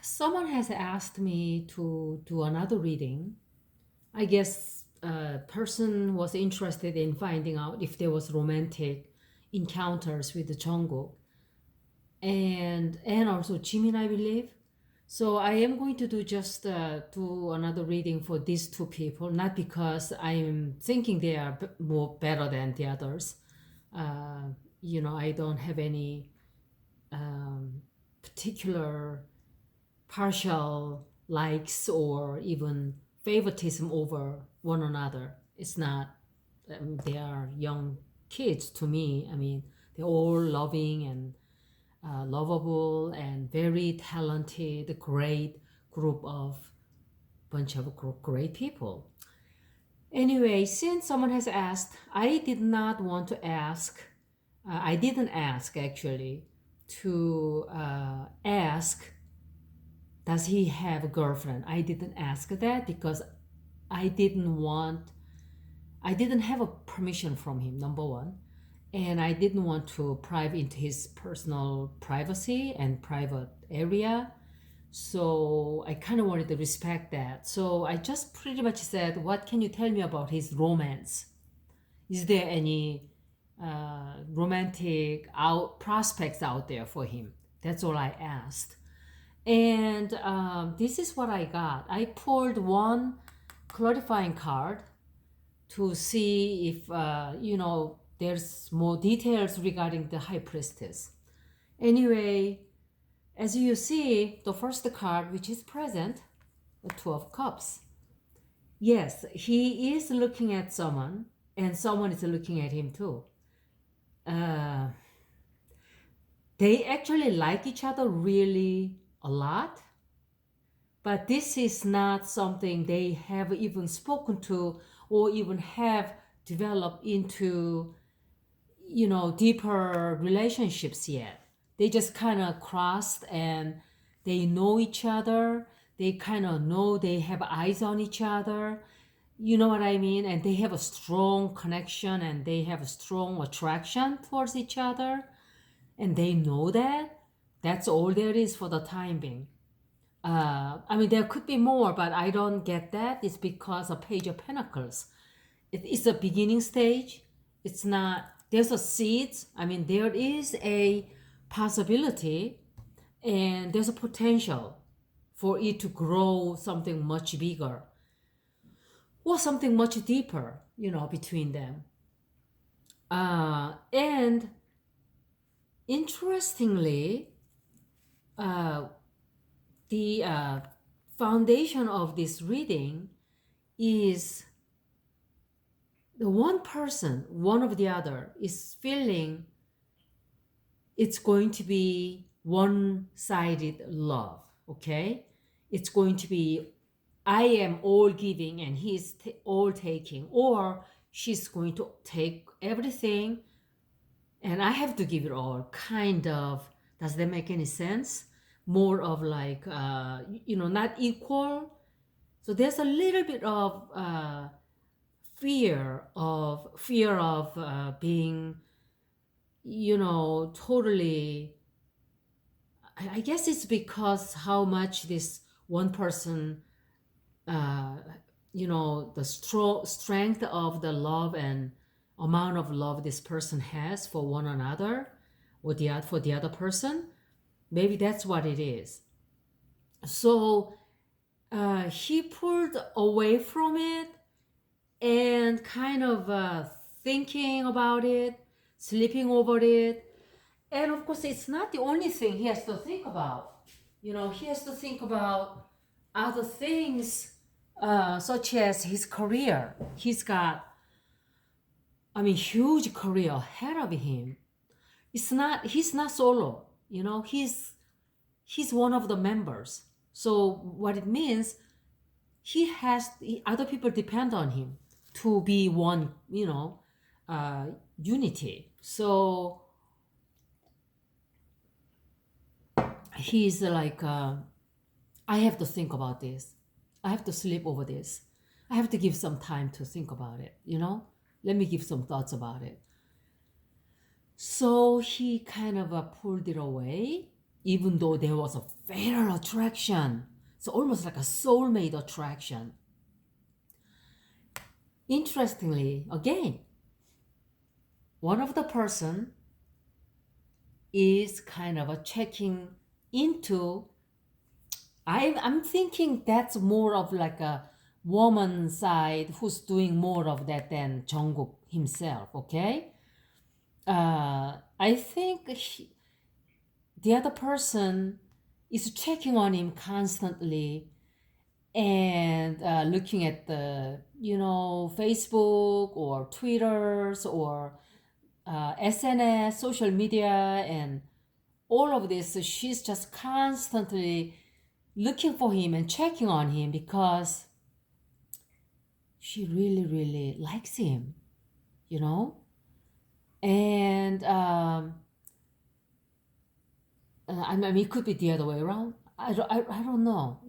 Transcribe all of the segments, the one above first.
Someone has asked me to do another reading. I guess a person was interested in finding out if there was romantic encounters with the Jungkook and also Jimin, I believe. So I am going to do another reading for these two people, not because I am thinking they are more better than the others. Uh, I don't have any particular partial likes or even favoritism over one another. It's not, they are young kids to me. I mean, they're all loving and lovable and very talented, great group of bunch of great people. Anyway, since someone has asked, I did not want to ask, I didn't ask actually to ask does he have a girlfriend? I didn't ask that because I didn't want, I didn't have a permission from him, number one. And I didn't want to pry into his personal privacy and private area. So I kind of wanted to respect that. So I just pretty much said, what can you tell me about his romance? Is there any romantic prospects out there for him? That's all I asked. And this is what I got. I pulled one clarifying card to see if, there's more details regarding the High Priestess. Anyway, as you see, the first card, which is present, the Two of Cups. Yes, he is looking at someone, and someone is looking at him too. Uh, they actually like each other really a lot, but this is not something they have even spoken to or even have developed into, deeper relationships yet. They just kind of crossed and they know each other. They kind of know they have eyes on each other. You know what I mean? And they have a strong connection and they have a strong attraction towards each other. And they know that. That's all there is for the time being. I mean, there could be more, but I don't get that. It's because of Page of Pentacles. It's a beginning stage. It's not, there's a seed. I mean, there is a possibility and there's a potential for it to grow something much bigger or something much deeper, between them. And interestingly, the foundation of this reading is the one person, one of the other, is feeling it's going to be one-sided love, okay? It's going to be, I am all giving and he's all taking, or she's going to take everything and I have to give it all, kind of. Does that make any sense? More of like, not equal. So there's a little bit of fear of being, totally. I guess it's because how much this one person, uh, the strength of the love and amount of love this person has for one another, or for the other person. Maybe that's what it is. So he pulled away from it and kind of thinking about it, sleeping over it. And of course, it's not the only thing he has to think about. He has to think about other things, such as his career. He's got, huge career ahead of him. He's not solo, he's one of the members. So what it means, other people depend on him to be one, unity. So he's like, I have to think about this. I have to sleep over this. I have to give some time to think about it, Let me give some thoughts about it. So he kind of pulled it away, even though there was a fatal attraction. So almost like a soulmate attraction. Interestingly, again, one of the person is kind of a checking into, I'm thinking that's more of like a woman side who's doing more of that than Jungkook himself, okay? I think the other person is checking on him constantly and looking at the, Facebook or Twitters or SNS, social media, and all of this. So she's just constantly looking for him and checking on him because she really, really likes him, you know? And I mean, it could be the other way around. I don't know.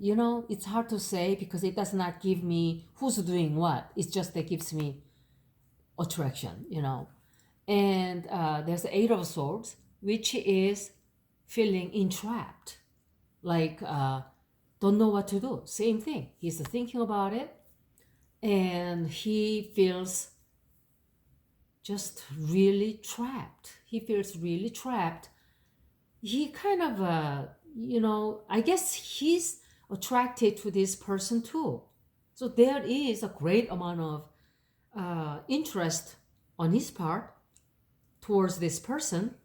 It's hard to say because it does not give me who's doing what. It's just that gives me attraction. And there's the Eight of Swords, which is feeling entrapped, like don't know what to do. Same thing. He's thinking about it, and he feels just really trapped. He feels really trapped. He kind of, I guess he's attracted to this person too. So there is a great amount of interest on his part towards this person,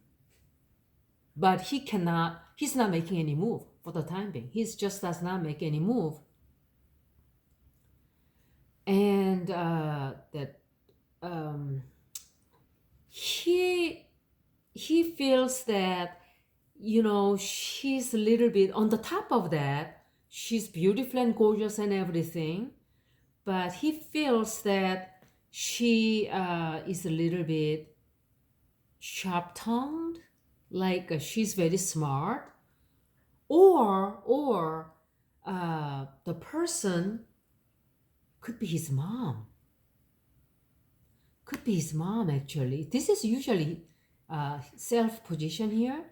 but he's not making any move for the time being. He just does not make any move. And that he feels that, she's a little bit on the top of that. She's beautiful and gorgeous and everything, but he feels that she is a little bit sharp-tongued, like she's very smart, or the person could be his mom. Could be his mom, actually. This is usually self-position here,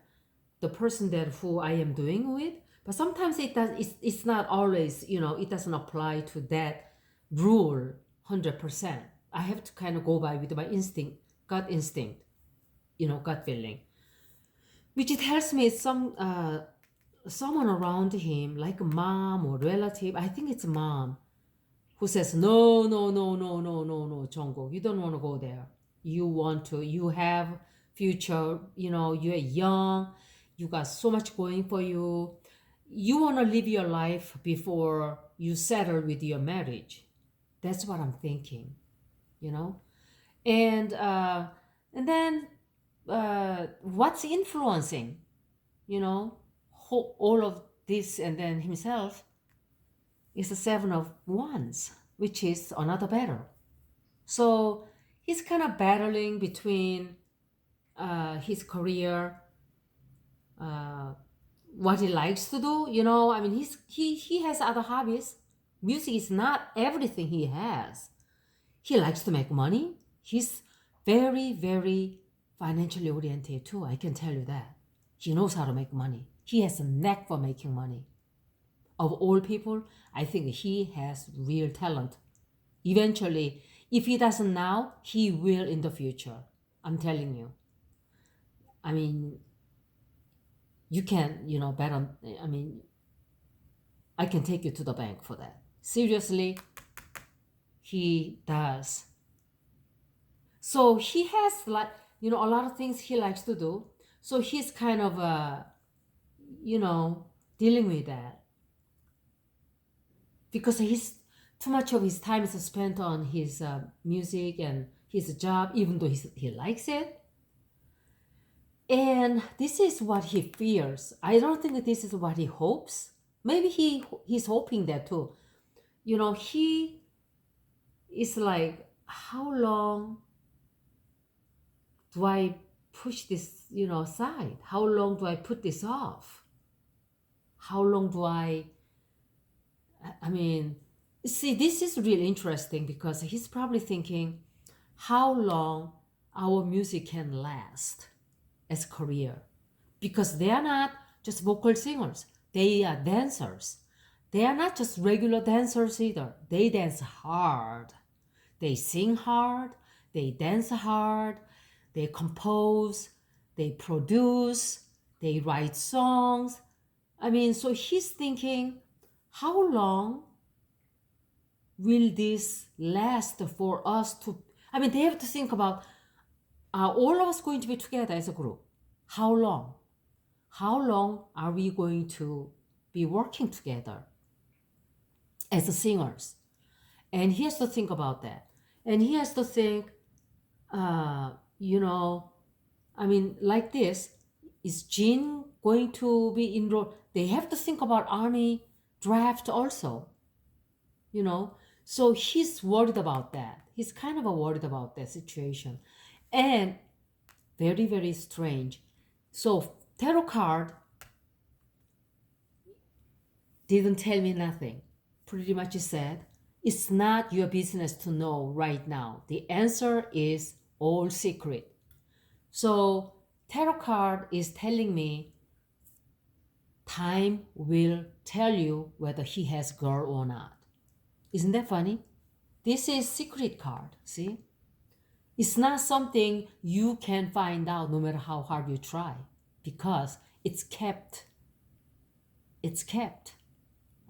the person that who I am doing with. But sometimes it's not always, it doesn't apply to that rule 100%. I have to kind of go by with my gut instinct, gut feeling, which tells me someone around him, like a mom or relative. I think it's a mom who says, no, no, no, no, no, no, no, Jungkook, you don't want to go there. You have future, you're young, you got so much going for you. You want to live your life before you settle with your marriage. That's what I'm thinking, And then what's influencing, all of this, and then himself is the Seven of Wands, which is another battle. So he's kind of battling between his career, what he likes to do. I mean, he has other hobbies. Music is not everything he has. He likes to make money. He's very, very financially oriented too. I can tell you that. He knows how to make money. He has a knack for making money. Of all people, I think he has real talent. Eventually, if he doesn't now, he will in the future. I'm telling you. I mean, you can, bet on, I can take you to the bank for that. Seriously, he does. So he has, like, a lot of things he likes to do. So he's kind of, dealing with that. Because too much of his time is spent on his music and his job, even though he likes it. And this is what he fears. I don't think that this is what he hopes. Maybe he's hoping that too. He is like, how long do I push this, aside? How long do I put this off? How long do I mean, see, this is really interesting because he's probably thinking how long our music can last as career, because they are not just vocal singers. They are dancers. They are not just regular dancers either. They dance hard. They sing hard. They dance hard. They compose. They produce. They write songs. I mean, so he's thinking, how long will this last for us to? I mean, they have to think about, are all of us going to be together as a group? How long? How long are we going to be working together as singers? And he has to think about that. And he has to think, you know, I mean, like this, is Jin going to be enrolled? They have to think about army draft also, you know. So he's worried about that. He's kind of worried about that situation. And very, very strange. So tarot card didn't tell me nothing. Pretty much said, it's not your business to know right now. The answer is all secret. So tarot card is telling me time will tell you whether he has girl or not. Isn't that funny? This is secret card, see? It's not something you can find out no matter how hard you try, because it's kept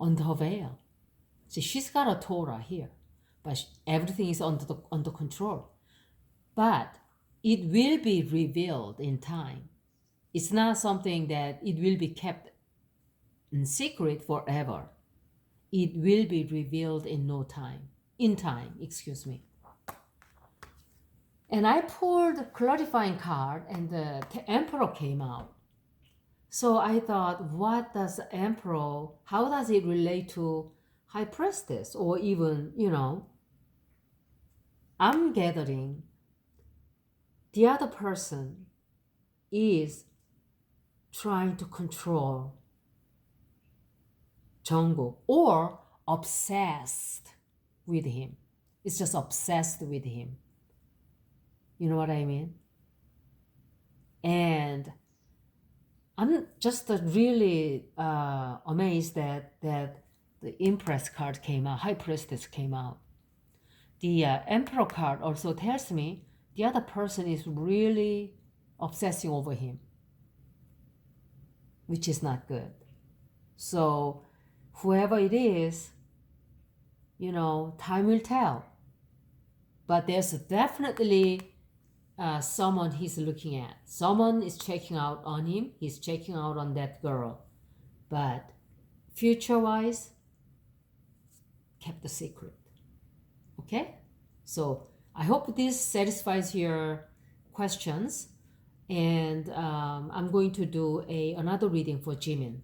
under her veil. See, she's got a Torah here, but everything is under control. But it will be revealed in time. It's not something that it will be kept in secret forever. It will be revealed in no time. In time, excuse me. And I pulled a clarifying card and the Emperor came out. So I thought, what does the Emperor, how does it relate to High Priestess? Or even, you know, I'm gathering the other person is trying to control Jungkook or obsessed with him. It's just obsessed with him. You know what I mean? And I'm just really amazed that the Empress card came out, High Priestess came out. The Emperor card also tells me the other person is really obsessing over him, which is not good. So whoever it is, you know, time will tell. But there's definitely someone he's looking at. Someone is checking out on him. He's checking out on that girl. But future-wise, kept the secret. Okay? So I hope this satisfies your questions. And I'm going to do another reading for Jimin.